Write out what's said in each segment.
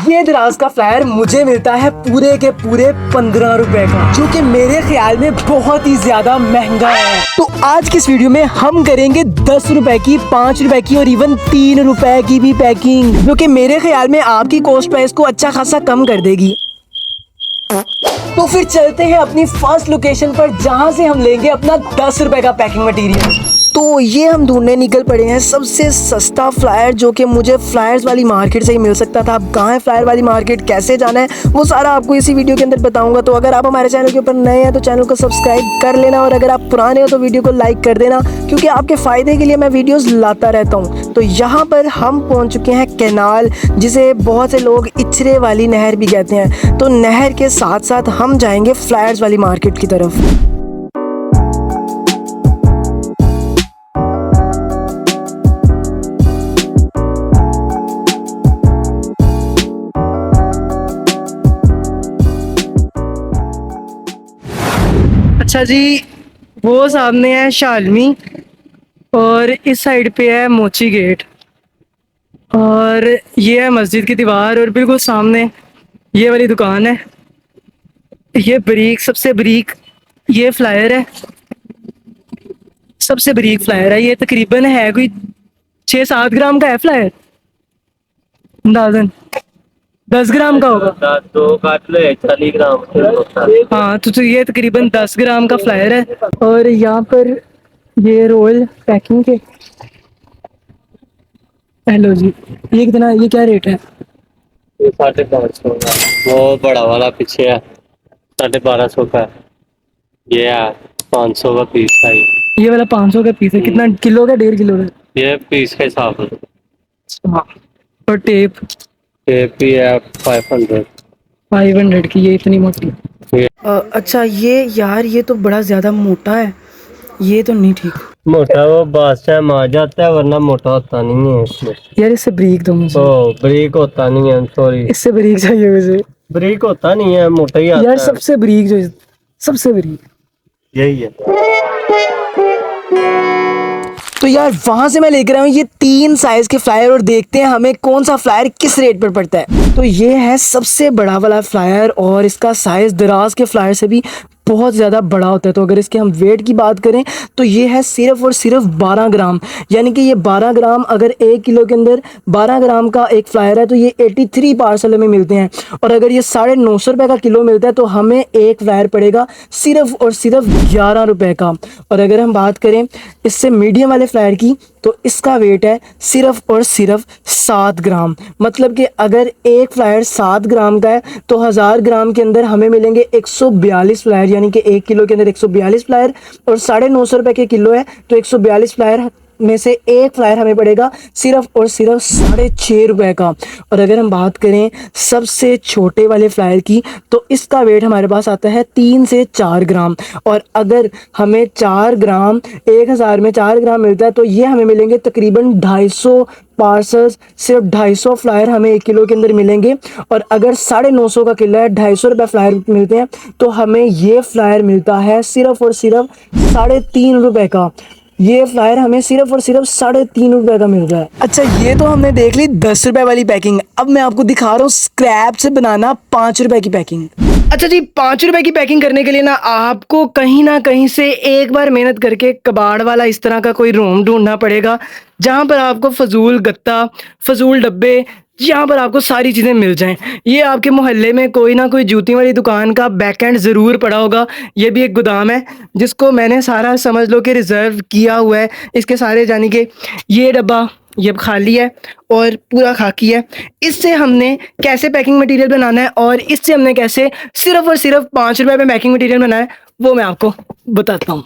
ये दराज का फ्लायर मुझे मिलता है पूरे के पूरे 15 रुपए का, जो कि मेरे ख्याल में बहुत ही ज्यादा महंगा है। तो आज की इस वीडियो में हम करेंगे 10 रुपए की, 5 रुपए की और इवन 3 रुपए की भी पैकिंग, जो कि मेरे ख्याल में आपकी कॉस्ट प्राइस को अच्छा खासा कम कर देगी। तो फिर चलते हैं अपनी फर्स्ट लोकेशन पर, जहां से हम लेंगे अपना 10 रुपए का पैकिंग मटेरियल। तो ये हम ढूंढने निकल पड़े हैं सबसे सस्ता फ्लायर, जो कि मुझे फ्लायर्स वाली मार्केट से ही मिल सकता था। अब कहाँ है फ्लायर वाली मार्केट, कैसे जाना है, वो सारा आपको इसी वीडियो के अंदर बताऊंगा। तो अगर आप हमारे चैनल के ऊपर नए हैं तो चैनल को सब्सक्राइब कर लेना, और अगर आप पुराने हो तो वीडियो को लाइक कर देना, क्योंकि आपके फ़ायदे के लिए मैं वीडियोज़ लाता रहता हूँ। तो यहाँ पर हम पहुँच चुके हैं कैनाल, जिसे बहुत से लोग इचरे वाली नहर भी कहते हैं। तो नहर के साथ साथ हम जाएंगे फ्लायर्स वाली मार्केट की तरफ। अच्छा जी, वो सामने है शालमी और इस साइड पे है मोची गेट, और ये है मस्जिद की दीवार, और बिल्कुल सामने ये वाली दुकान है। ये बरीक, सबसे बरीक ये फ्लायर है, सबसे बरीक फ्लायर है। ये तकरीबन है कोई 6-7 ग्राम का है फ्लायर, अंदाजन 10 ग्राम का होगा। दो काट ले 40 ग्राम। हाँ, तो ये तकरीबन 10 ग्राम का फ्लायर है। और यहाँ पर ये रोल पैकिंग के, हेलो जी, ये कितना, ये क्या रेट है? 550 का। वो बड़ा वाला पीछे है 1250 का। ये है 500 का पीस है। ये वाला 500 का पीस है। कितना किलो का? 1.5 किलो का? ये पीस के हिसाब से। हाँ। और टेप? टेप भी है 500 की, ये इतनी मोटी। अच्छा ये यार, ये तो बड़ा ज़्यादा मोटा है, ये तो नहीं ठीक। मोटा वो बादशाह मार जाता है, वरना मोटा होता नहीं है इसमें। यार इससे ब्रीक दो मुझे। ओ ब्रीक होता नहीं है, सॉरी। इससे ब्रीक चाहिए मुझे। ब्रीक होता नहीं है, मोटा ही आता यार है। सबसे ब्रीक, जो सबसे ब्रीक यही है। तो यार वहां से मैं लेकर आया हूँ ये 3 साइज के फ्लायर, और देखते हैं हमें कौन सा फ्लायर किस रेट पर पड़ता है। तो ये है सबसे बड़ा वाला फ्लायर, और इसका साइज दराज के फ्लायर से भी बहुत ज़्यादा बड़ा होता है। तो अगर इसके हम वेट की बात करें तो ये है सिर्फ और सिर्फ 12 ग्राम, यानी कि ये 12 ग्राम, अगर 1 किलो के अंदर 12 ग्राम का एक फ्लायर है तो ये 83 पार्सल में मिलते हैं। और अगर ये 950 रुपये का किलो मिलता है तो हमें एक फ्लायर पड़ेगा सिर्फ और सिर्फ 11 रुपये का। और अगर हम बात करें इससे मीडियम वाले फ्लायर की, तो इसका वेट है सिर्फ और सिर्फ 7 ग्राम। मतलब कि अगर एक फ्लायर 7 ग्राम का है तो 1000 ग्राम के अंदर हमें मिलेंगे 142 फ्लायर, यानी कि 1 किलो के अंदर 142 फ्लायर। और 950 रुपये के किलो है तो 142 फ्लायर में से एक फ्लायर हमें पड़ेगा सिर्फ और सिर्फ 6.5 रुपये का। और अगर हम बात करें सबसे छोटे वाले फ्लायर की, तो इसका वेट हमारे पास आता है 3 से 4 ग्राम। और अगर हमें 4 ग्राम, 1000 में 4 ग्राम मिलता है तो ये हमें मिलेंगे तकरीबन 250 पार्सल्स। सिर्फ 250 फ्लायर हमें 1 किलो के अंदर मिलेंगे। और अगर 950 का किलो है, 250 रुपये फ्लायर मिलते हैं, तो हमें ये फ्लायर मिलता है सिर्फ और सिर्फ 3.5 रुपये का। ये फ्लायर हमें सिर्फ और सिर्फ 3.5 रुपये का मिल रहा है। अच्छा, ये तो हमने देख ली 10 रुपये वाली पैकिंग। अब मैं आपको दिखा रहा हूँ स्क्रैप से बनाना 5 रुपये की पैकिंग। अच्छा जी, 5 रुपये की पैकिंग करने के लिए आपको कहीं ना कहीं से एक बार मेहनत करके कबाड़ वाला इस तरह का कोई रूम ढूंढना पड़ेगा, जहाँ पर आपको फजूल गत्ता, फजूल डब्बे, यहाँ पर आपको सारी चीज़ें मिल जाएं। ये आपके मोहल्ले में कोई ना कोई जूती वाली दुकान का बैकएंड ज़रूर पड़ा होगा। ये भी एक गोदाम है जिसको मैंने सारा समझ लो कि रिज़र्व किया हुआ है। इसके सारे, यानी कि ये डब्बा ये खाली है और पूरा खाकी है। इससे हमने कैसे पैकिंग मटेरियल बनाना है और इससे हमने कैसे सिर्फ और सिर्फ 5 रुपये में पैकिंग मटेरियल बनाना है, वो मैं आपको बताता हूँ।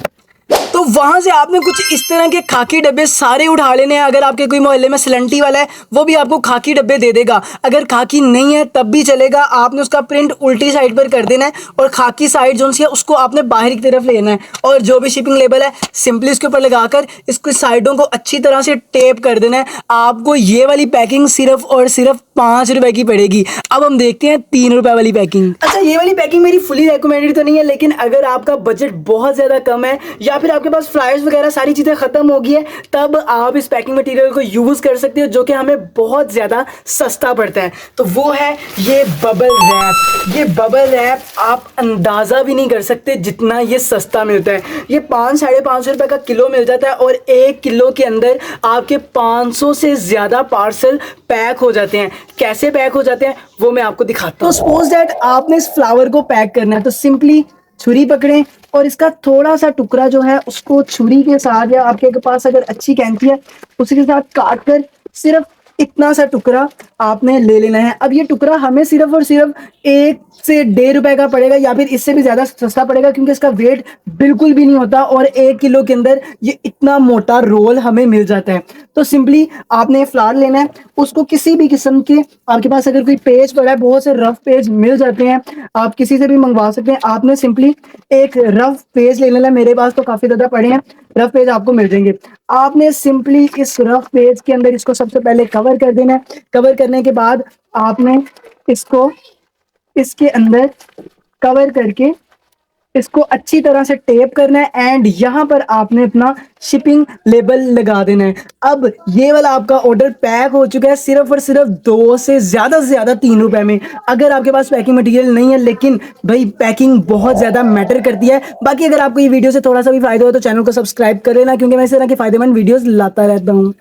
तो वहां से आपने कुछ इस तरह के खाकी डब्बे सारे उठा लेने हैं। अगर आपके कोई मोहल्ले में सिलंटी वाला है, वो भी आपको खाकी डब्बे दे देगा। अगर खाकी नहीं है तब भी चलेगा, आपने उसका प्रिंट उल्टी साइड पर कर देना है, और खाकी साइड जो सी है उसको आपने बाहर की तरफ लेना है। और जो भी शिपिंग लेबल है सिंपली इसके ऊपर लगाकर इसकी साइडों को अच्छी तरह से टेप कर देना है। आपको ये वाली पैकिंग सिर्फ और सिर्फ 5 रुपए की पड़ेगी। अब हम देखते हैं 3 रुपए वाली पैकिंग। अच्छा, ये वाली पैकिंग मेरी फुली रेकमेंडेड तो नहीं है, लेकिन अगर आपका बजट बहुत ज़्यादा कम है या फिर आपके पास फ्लायर्स वगैरह सारी चीज़ें ख़त्म हो गई है, तब आप इस पैकिंग मटेरियल को यूज़ कर सकते हो, जो कि हमें बहुत ज़्यादा सस्ता पड़ता है। तो वो है ये बबल रैप। ये बबल रैप आप अंदाज़ा भी नहीं कर सकते जितना ये सस्ता मिलता है। ये 5-5.5 रुपए का किलो मिल जाता है और 1 किलो के अंदर आपके 500 से ज़्यादा पार्सल पैक हो जाते हैं। कैसे पैक हो जाते हैं वो मैं आपको दिखाता हूँ। तो सपोज दैट आपने इस फ्लावर को पैक करना है, तो सिंपली छुरी पकड़ें और इसका थोड़ा सा टुकड़ा जो है उसको छुरी के साथ, या आपके पास अगर अच्छी कैंची है उसके साथ काट कर सिर्फ इतना सा टुकड़ा आपने ले लेना है। अब ये टुकड़ा हमें सिर्फ और सिर्फ 1 से 1.5 रुपए का पड़ेगा, या फिर इससे भी ज़्यादा सस्ता पड़ेगा, क्योंकि इसका वेट बिल्कुल भी नहीं होता और 1 किलो के अंदर ये इतना मोटा रोल हमें मिल जाता है। तो सिंपली आपने फ्लावर लेना है, उसको किसी भी किस्म के, आपके पास अगर कोई पेज पड़ा है, बहुत से रफ पेज मिल जाते हैं, आप किसी से भी मंगवा सकते हैं। आपने सिंपली एक रफ पेज ले लेना है, मेरे पास तो काफ़ी ज़्यादा पड़े हैं, रफ पेज आपको मिल जाएंगे। आपने सिंपली इस रफ पेज के अंदर इसको सबसे पहले कवर कर देना है। कवर करने के बाद आपने इसको इसके अंदर कवर करके इसको अच्छी तरह से टेप करना है एंड यहाँ पर आपने अपना शिपिंग लेबल लगा देना है। अब ये वाला आपका ऑर्डर पैक हो चुका है सिर्फ और सिर्फ 2 से ज़्यादा 3 रुपए में। अगर आपके पास पैकिंग मटेरियल नहीं है, लेकिन भाई पैकिंग बहुत ज़्यादा मैटर करती है। बाकी अगर आपको ये वीडियो से थोड़ा सा भी फायदा हो तो चैनल को सब्सक्राइब कर लेना, क्योंकि मैं इस तरह की फायदेमंद वीडियोस लाता रहता हूँ।